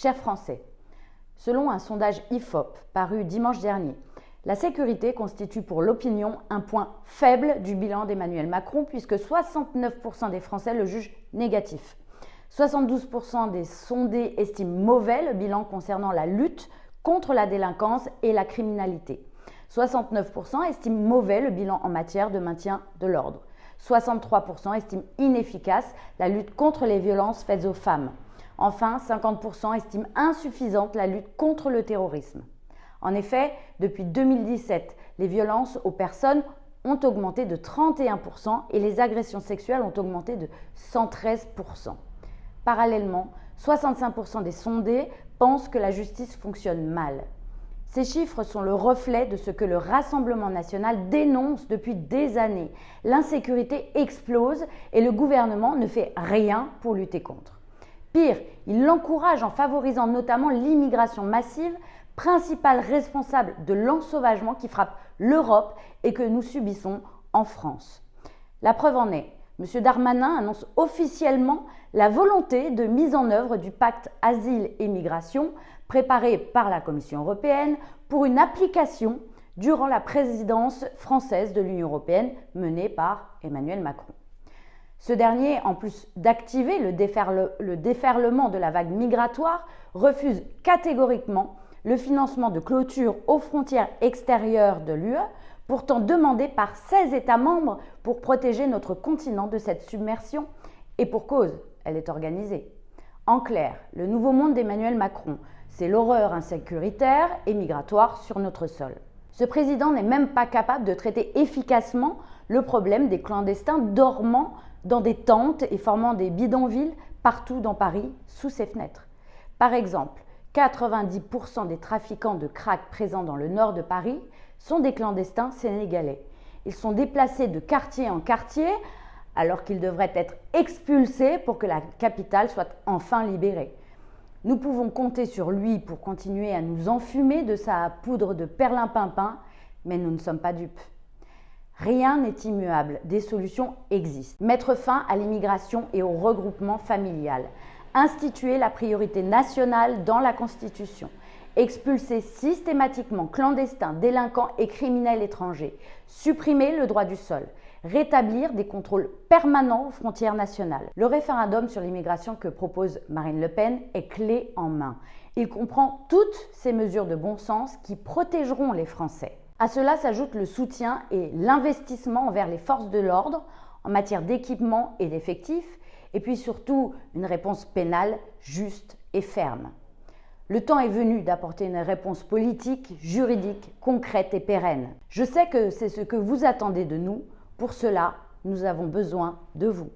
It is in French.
Chers Français, selon un sondage IFOP paru dimanche dernier, la sécurité constitue pour l'opinion un point faible du bilan d'Emmanuel Macron puisque 69% des Français le jugent négatif. 72% des sondés estiment mauvais le bilan concernant la lutte contre la délinquance et la criminalité. 69% estiment mauvais le bilan en matière de maintien de l'ordre. 63% estiment inefficace la lutte contre les violences faites aux femmes. Enfin, 50% estiment insuffisante la lutte contre le terrorisme. En effet, depuis 2017, les violences aux personnes ont augmenté de 31% et les agressions sexuelles ont augmenté de 113%. Parallèlement, 65% des sondés pensent que la justice fonctionne mal. Ces chiffres sont le reflet de ce que le Rassemblement national dénonce depuis des années. L'insécurité explose et le gouvernement ne fait rien pour lutter contre. Pire, il l'encourage en favorisant notamment l'immigration massive, principal responsable de l'ensauvagement qui frappe l'Europe et que nous subissons en France. La preuve en est, M. Darmanin annonce officiellement la volonté de mise en œuvre du pacte Asile et Migration préparé par la Commission européenne pour une application durant la présidence française de l'Union européenne menée par Emmanuel Macron. Ce dernier, en plus d'activer le déferlement de la vague migratoire, refuse catégoriquement le financement de clôtures aux frontières extérieures de l'UE, pourtant demandé par 16 États membres pour protéger notre continent de cette submersion. Et pour cause, elle est organisée. En clair, le nouveau monde d'Emmanuel Macron, c'est l'horreur insécuritaire et migratoire sur notre sol. Ce président n'est même pas capable de traiter efficacement le problème des clandestins dormant dans des tentes et formant des bidonvilles partout dans Paris, sous ses fenêtres. Par exemple, 90% des trafiquants de crack présents dans le nord de Paris sont des clandestins sénégalais. Ils sont déplacés de quartier en quartier alors qu'ils devraient être expulsés pour que la capitale soit enfin libérée. Nous pouvons compter sur lui pour continuer à nous enfumer de sa poudre de perlimpinpin, mais nous ne sommes pas dupes. Rien n'est immuable, des solutions existent. Mettre fin à l'immigration et au regroupement familial. Instituer la priorité nationale dans la Constitution. Expulser systématiquement clandestins, délinquants et criminels étrangers. Supprimer le droit du sol. Rétablir des contrôles permanents aux frontières nationales. Le référendum sur l'immigration que propose Marine Le Pen est clé en main. Il comprend toutes ces mesures de bon sens qui protégeront les Français. À cela s'ajoute le soutien et l'investissement envers les forces de l'ordre en matière d'équipement et d'effectifs, et puis surtout une réponse pénale juste et ferme. Le temps est venu d'apporter une réponse politique, juridique, concrète et pérenne. Je sais que c'est ce que vous attendez de nous. Pour cela, nous avons besoin de vous.